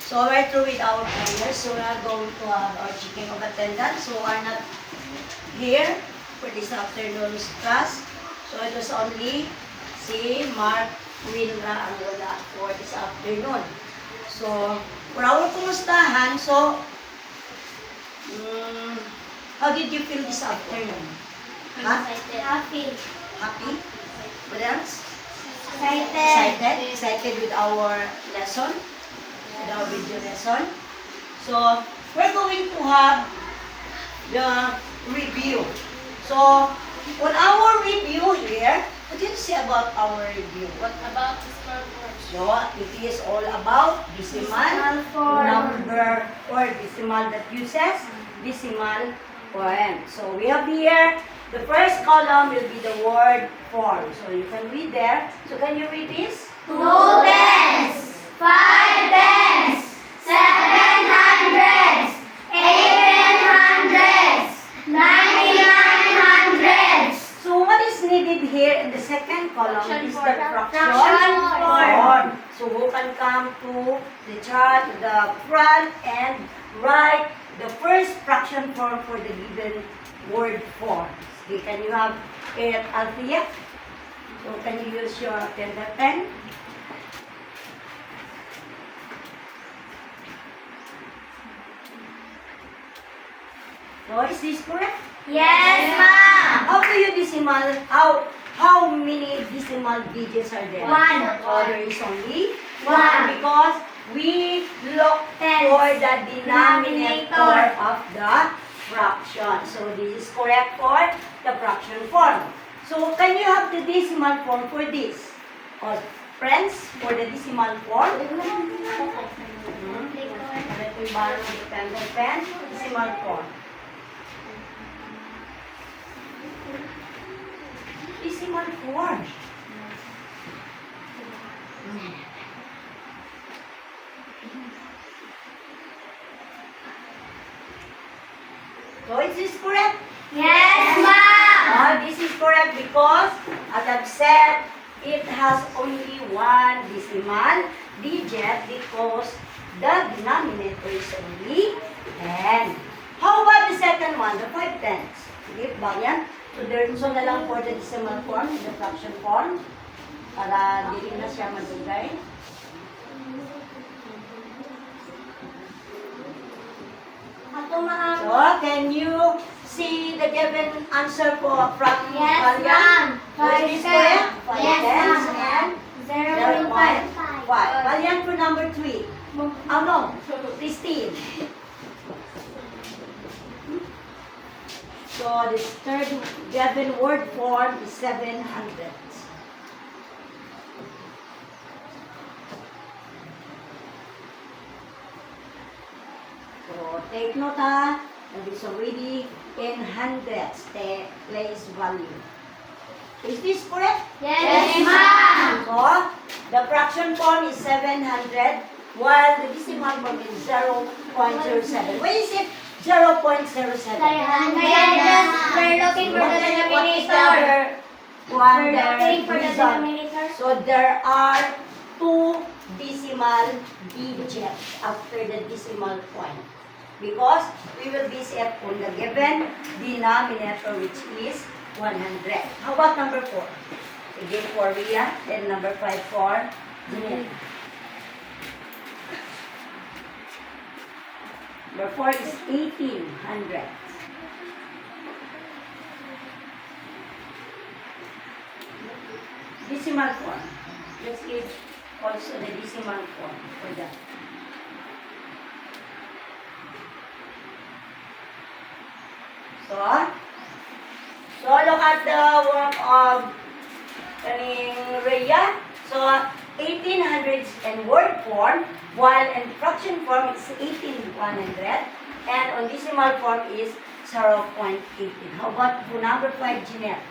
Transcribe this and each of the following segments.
So we're through with our prayers. So we are going to have our checking of attendance who are not here for this afternoon's class. So it was only si Mark Winra ang wala for this afternoon. So for our kumustahan, so how did you feel this afternoon? Huh? Happy. Happy? What else? Excited. Excited with our lesson, with our video lesson. So, we're going to have the review. So, on our review here, what did you say about our review? What About the scoreboard. so, it is all about decimal Decimal form. number or decimal that uses decimal form. So, we have here, the first column will be the word form. So, you can read there. So, can you read this? 2 tens, 5 tens, 7 hundreds, 8 hundreds, 99 hundreds. So, what is needed here in the second column is the fraction form. form. So, who can come to the chart, to the front, and write the first fraction form for the given word form. Okay, can you have it, Althea? So, can you use your pen? So, is this correct? Yes, ma'am. How do you decimal? How many decimal digits are there? One. So there is only One. one because we look Tens. for the denominator Denominator. of the fraction. So this is correct for the fraction form. So can you have the decimal form for this? Or friends, for the decimal form? Let me borrow the pen. Decimal form. Decimal form. So is this correct? Yes, ma'am. This is correct because, as I've said, it has only one decimal digit because the denominator is only 10. How about the second one, the 5 tenths? Okay, ba yan? So na lang for the decimal form, the fraction form, para hindi na siya madugay. Ako, ma'am. So, can you see the given answer from Yes, Valian? ma'am. So, is this correct? 5 Yes, tenths ma'am. and 0.5. 0.5. Valian for number 3. Oh no, Christine. So, the third given word form is 700. So, take note ha, and it's already in hundreds, the place value. Is this correct? Yes, ma'am. So, the fraction form is 700, while the decimal form is 0.07. Why is it 0.07? We're looking for the denominator. We're looking for the denominator. So there are 2 decimal digits after the decimal point because we will be set on the given denominator which is 100. How about number 4? Again for Ria, then number 5 for Jeanette. Number 4 is 1800. Decimal form. Let's give also the decimal form for that. So look at the work of Rhea. So 1800s in word form, while in fraction form it's 18100, and on decimal form is 0.18. How about for number 5, Jeanette?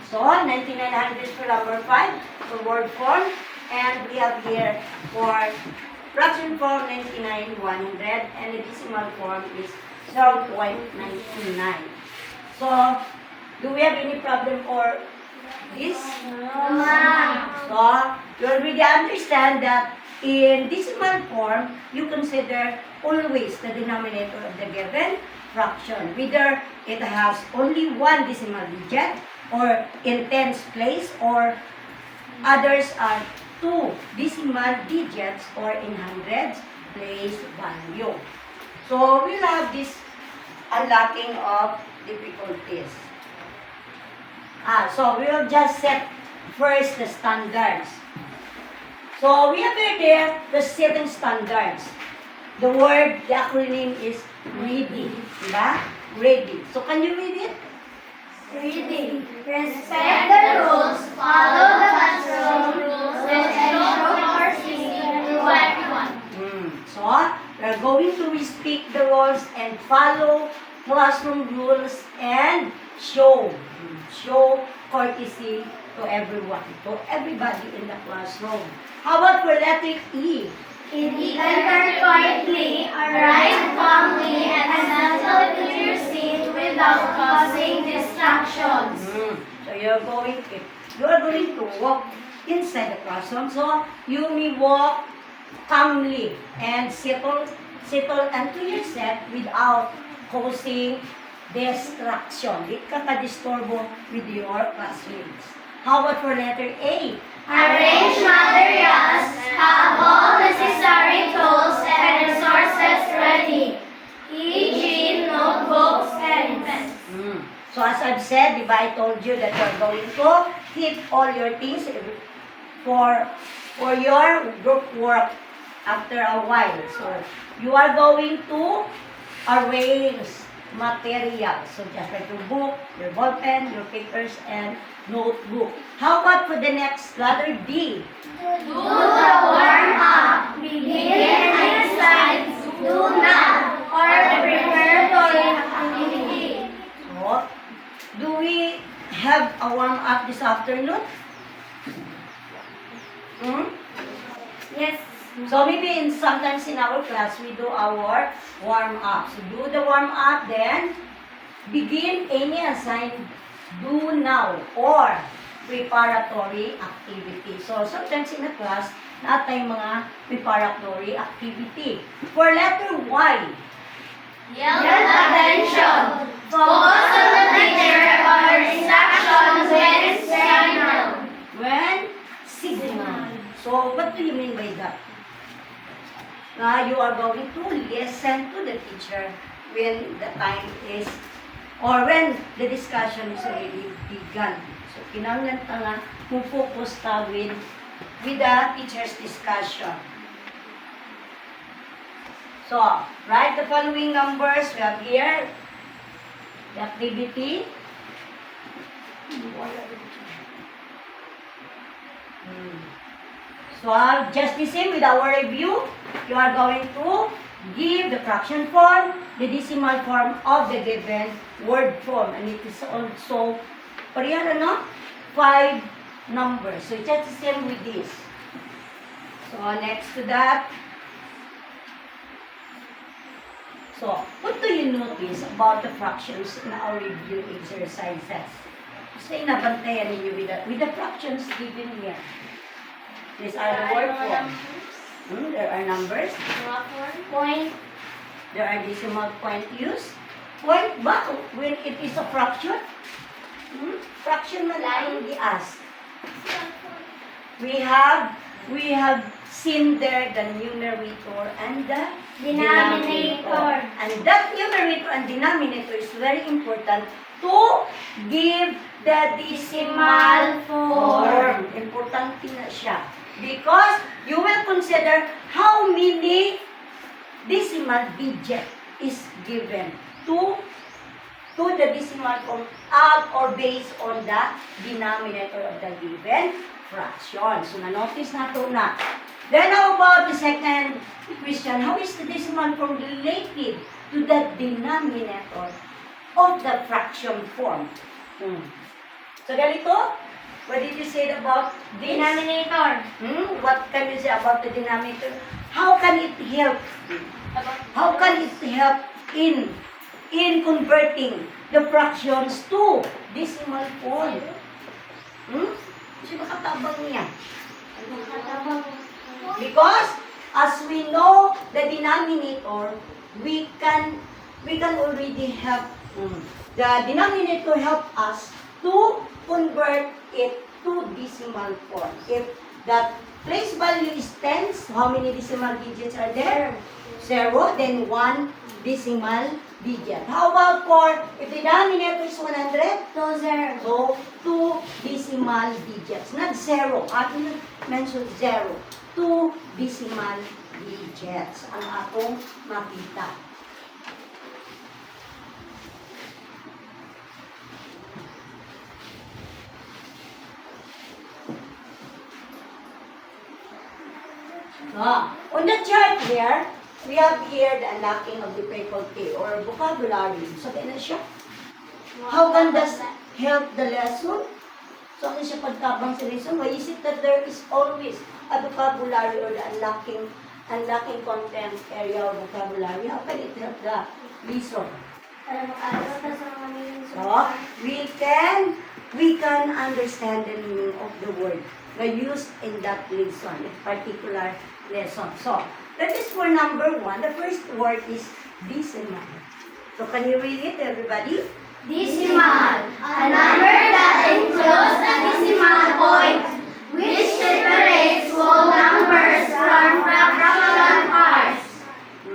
So, 9900 for number 5 for word form. And we have here for fraction form 99,100 and the decimal form is 0.99. So, do we have any problem for this? So, you already understand that in decimal form, you consider always the denominator of the given fraction. Whether it has only one decimal digit or in tens place or others are two decimal digits or in hundreds place value. So, we'll have this unlocking of difficulties. So we'll just set first the standards. So we have there the setting standards. The word, the acronym is READY. Diba? READY. So can you read it? Reading. Respect the rules, follow the classroom rules, and show courtesy to everyone. So we're going to respect the rules and follow classroom rules and show courtesy to everyone, to everybody in the classroom. How about for letter E? Enter quietly, arrive calmly, and settle to your seat without causing distractions. So you are going to walk inside the classroom. So you may walk calmly and settle unto yourself without causing distraction. Di ka ka-disturbo with your classmates. How about for letter A? Arrange materials, have all necessary tools and resources ready, e.g. notebooks and pens. So as I've said, diba, I told you that you're going to keep all your things for your group work after a while. So you are going to arrange materials. So just like your book, your ball pen, your papers, and notebook. How about for the next letter D? Do the warm-up, begin exercise, do not, or preparatory activity. So, do we have a warm-up this afternoon? Yes. So maybe sometimes in our class we do our warm-up. So do the warm-up, then begin any assigned do now or preparatory activity. So sometimes in the class, na tayong mga preparatory activity. For letter Y, Yield attention. Focus on the teacher or instructions when signaled. when signal. So what do you mean by that? You are going to listen to the teacher when the time is or when the discussion is already begun. So, kinahanglan ta nga kung focus ta with the teacher's discussion. So, write the following numbers. We have here the activity. So, just the same with our review, you are going to give the fraction form, the decimal form of the given word form. And it is also, parehara, no? 5 numbers. So, just the same with this. So, next to that. So, what do you notice about the fractions in our review exercises? Kasi nabantayan ninyo with the fractions given here. These are the word forms. There are numbers. Point. There are decimal point used. Point ba when it is a fraction? Fraction man lang i-ask. We have seen there the numerator and the Denominator. And that numerator and denominator is very important to give the decimal form. Importante na siya. Because you will consider how many decimal digit is given to the decimal form out or based on the denominator of the given fraction. So, na-notice na ito na. Then, how about the second question? How is the decimal form related to the denominator of the fraction form? So, ganito. What did you say about this? Denominator. What can you say about the denominator? How can it help? How can it help in converting the fractions to decimal form? Sino katabang niya? Because as we know the denominator, we can already help the denominator help us to convert it to decimal form. If the place value is tens, how many decimal digits are there? 0, then 1 decimal digit. How about for if the denominator is 100? 2 0. So, 2 decimal digits. Not 0. Atin mention 0. 2 decimal digits ang atong makita. On the chart here, we have here the unlocking of the faculty or vocabulary. So, na siya. How can this help the lesson? So, ano siya pagtabang sa lesson? Why is it that there is always a vocabulary or the unlocking content area of vocabulary? How can it help the lesson? So, we can understand the meaning of the word na used in that lesson, in particular lesson. So, that is for number 1. The first word is decimal. So, can you read it, everybody? Decimal. A number that includes a decimal point, which separates whole numbers from fractional parts.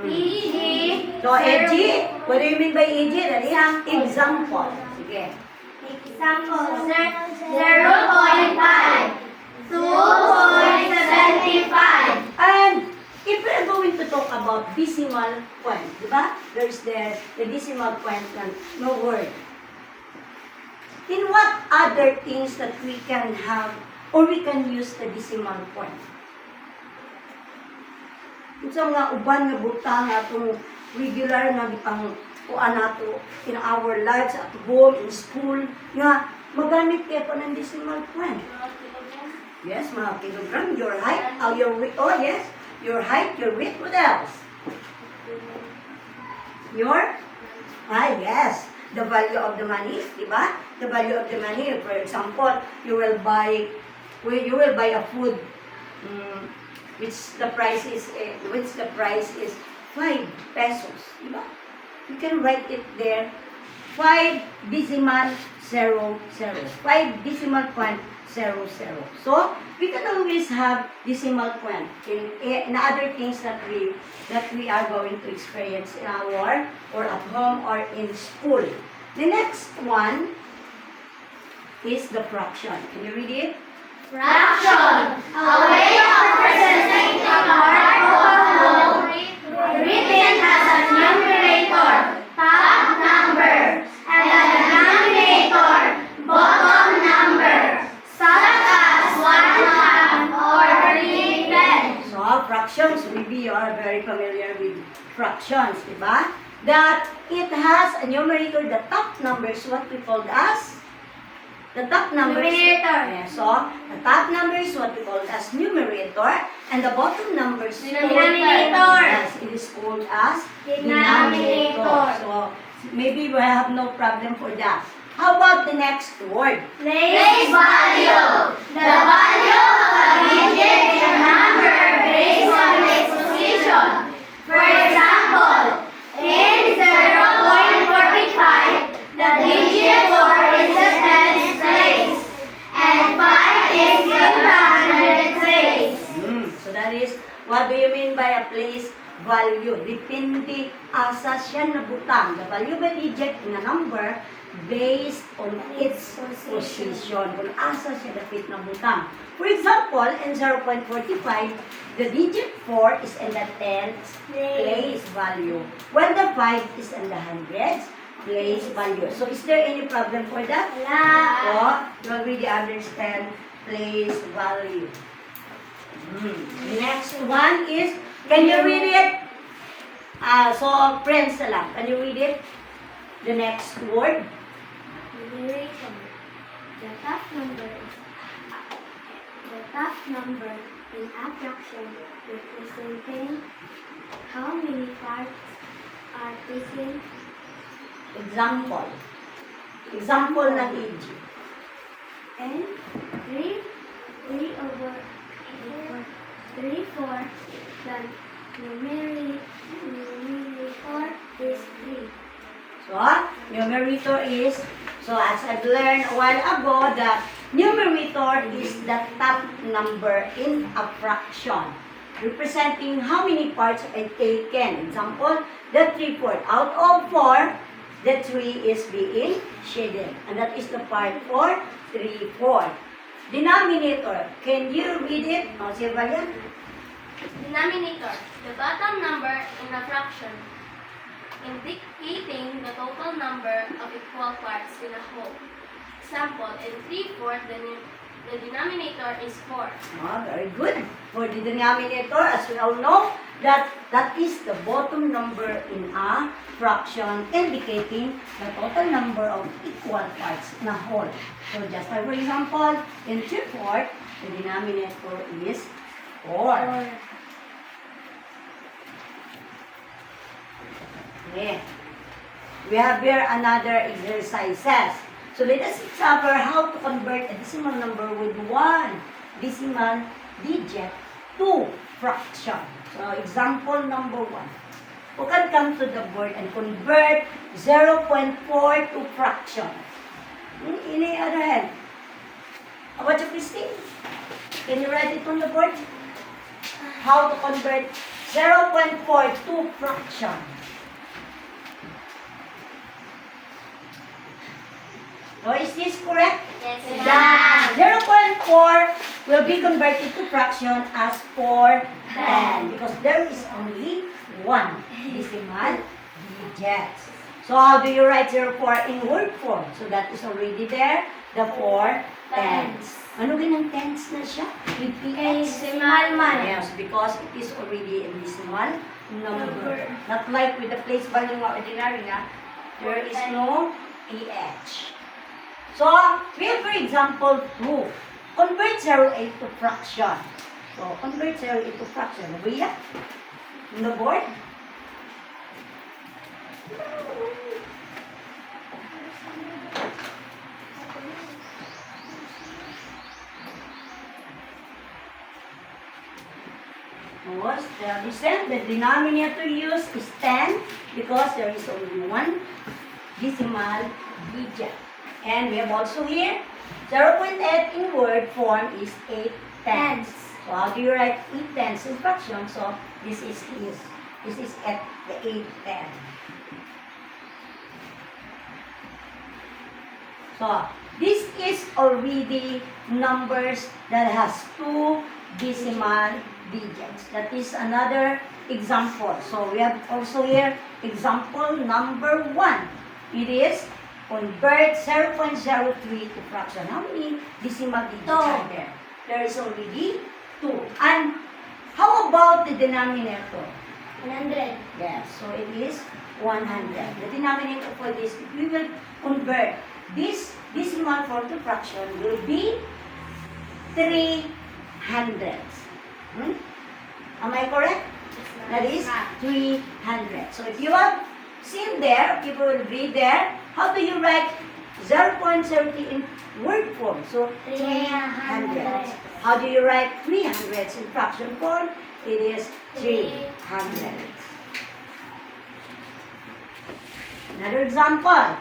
E.g. So, EG, what do you mean by EG? That is example. Sige. Example 0.5, 2.75. And if we're going to talk about decimal point, di ba? There's the decimal point na no word. In what other things that we can have or we can use the decimal point? Sa mga uban nga butang atong regular nga gipang kuan nato in our lives at home, in school, nga magamit kayo po ng decimal point. Yes, mga kilogram, your height, your weight, oh yes, your height, your weight, what else? Your, yes, the value of the money, di ba? The value of the money, for example, you will buy a food, which the price is 5 pesos, di ba? You can write it there, 5 decimal 00, 5 decimal point 00. So, we can always have decimal point in other things that we are going to experience in our, or at home, or in school. The next one is the fraction. Can you read it? Fraction. A way of representing a part of a whole written as a numerator, top number, and a denominator, bottom number, such as 1/2 or 3/10. So, fractions, maybe you are very familiar with fractions, diba? That it has a numerator, the top number is what we called as the top number. Numerator. Yeah, so, the top number is what we call as numerator, and the bottom number is Denominator. Yes, it is called as Denominator. So, maybe we have no problem for that. How about the next word? Place value. The value of a digit in a number based on its position. For example, in 0.45, the digit 4 is the 10th place, and 5 is the 100th place. So that is, what do you mean by a place value? Depende asa siya nabutang. The value by digit in a number based on its position. Kung asa siya dapit nabutang. For example, in 0.45, the digit 4 is in the 10th place value, when the 5 is in the hundreds place value. So, is there any problem for that? La. You already understand place value. The next one is, can you read it? So, friends lang. Can you read it? The next word? The top number in a fraction representing how many parts are taken. Example. Example ng EG. And 3 over 3/4 the numerator is 3. So, numerator is, so as I've learned a while ago, the numerator is the top number in a fraction, representing how many parts are taken. Example, the 3/4. Out of 4, the 3 is being shaded. And that is the part for 3/4. Denominator, can you read it? O, si Valian? Denominator, the bottom number in a fraction, indicating the total number of equal parts in a whole. Example, in 3/4, the denominator is 4. Very good. For the denominator, as we all know, that is the bottom number in a fraction, indicating the total number of equal parts in a whole. So just like for example, in 3/4, the denominator is 4. Okay. We have here another exercises. So let us example how to convert a decimal number with one decimal digit to fraction. So example number 1. You can come to the board and convert 0.4 to fraction. In the other hand, how about you, Christine? Can you write it on the board? How to convert 0.4 to fraction? So is this correct? Yes, Yeah. 0.4 will be converted to fraction as 4/10 because there is only one decimal digit. So how do you write 0.4 in word form? So that is already there, the 4/10. Ano ganang tens na siya? With PH? Decimal man. Yes, because it is already a decimal number. Not like with the place value ng ordinary na, there is no PH. So, we have for example 2. Convert 0.8 to fraction. So, convert 0.8 to fraction. Luya? On the board? The denominator used is 10 because there is only one decimal digit. And we have also here 0.8 in word form is 8/10. So how do you write 8/10 in fraction? So this is at the 8/10. So this is already numbers that has 2 decimal digits. That is another example. So we have also here example number 1. It is convert 0.03 to fraction. How many decimal digits are there? There is already 2. And how about the denominator? 100. Yes, so it is 100. The denominator for this, if we will convert this decimal form to fraction, will be 3 hundredths. Am I correct? That is 300. So if you have seen there, people will read there, how do you write 0.70 in word form? So 300. How do you write 300 in fraction form? It is 300. Another example.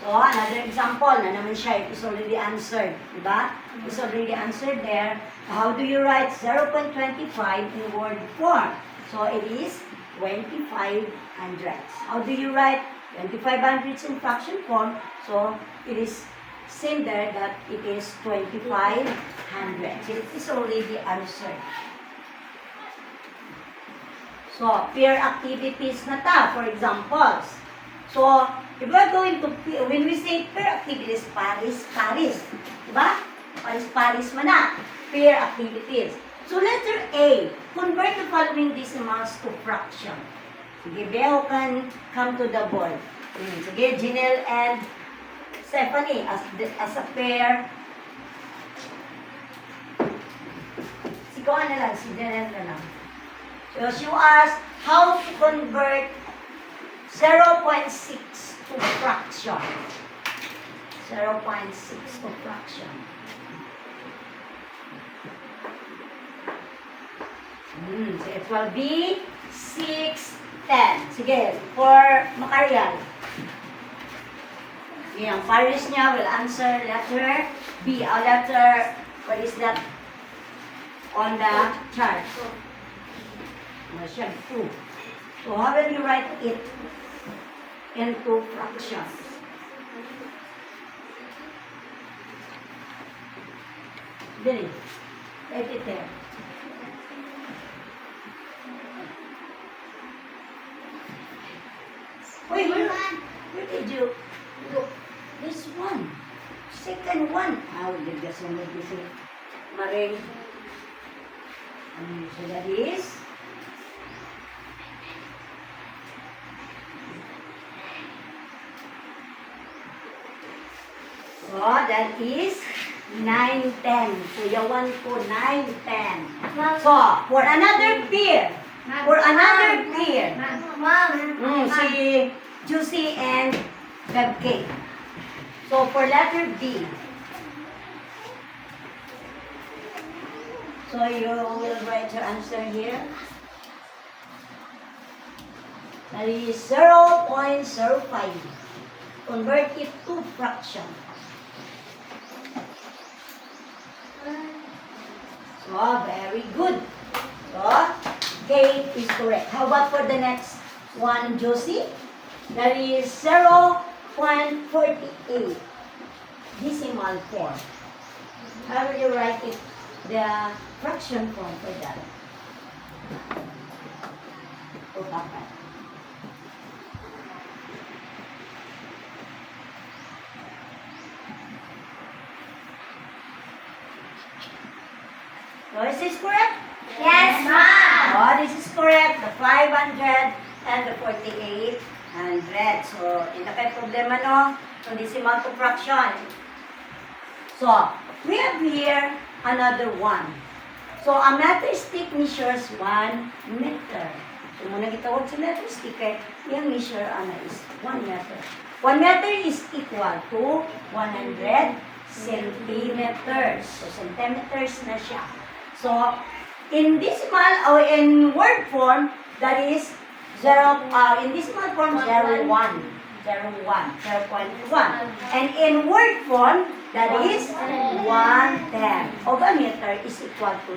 So, another example na naman siya, it is already answered. Diba? It's already answered there. How do you write 0.25 in word form? So, it is 25 hundredths. How do you write 25 hundredths in fraction form? So, it is same there that it is 25 hundredths. It is already answered. So, pair activities na ta, for examples. So, if we're going to, when we say pair activities, Paris. Diba? Paris man na. Pair activities. So, letter A, convert the following decimals to fraction. Sige, Beo can come to the board. Sige, Janelle and Stephanie, as a pair. Si Kuha na lang, si Janet na lang. So she asked how to convert 0.6 to fraction. 0.6 to fraction. So it will be 6, 10. Sige, for Macarian. Yung Paris niya will answer letter B. Letter, what is that on the chart? Siya 2. So how will you write it into fractions? Dili. Write it there. Wait, where did you look? This one. Second one. Ah, we did this one. This is Maring. So that is so that is 9, 10. Kuya 1 ko 9, 10. So, for another pair. Si Juicy and Cupcake. So, for letter D. So, you will write your answer here. That is 0.05. Convert it to fraction. So, very good. So, Kate is correct. How about for the next one, Josie? That is 0.48 decimal form. How will you write it? The fraction form for that. Okay. So, is this correct? Yes, ma'am. Oh, this is correct. The 500 and the 4800. So, hindi na kayo problema, no? So, decimal to fraction. So, we have here another one. So, a meter stick measures 1 meter. So, muna gitawag sa meter stick, yung measure is 1 meter. 1 meter is equal to 100 centimeters. So, centimeters na siya. So, in decimal or in word form, that is 0, in decimal form, 0.1. And in word form, that is 1/10 of a meter is equal to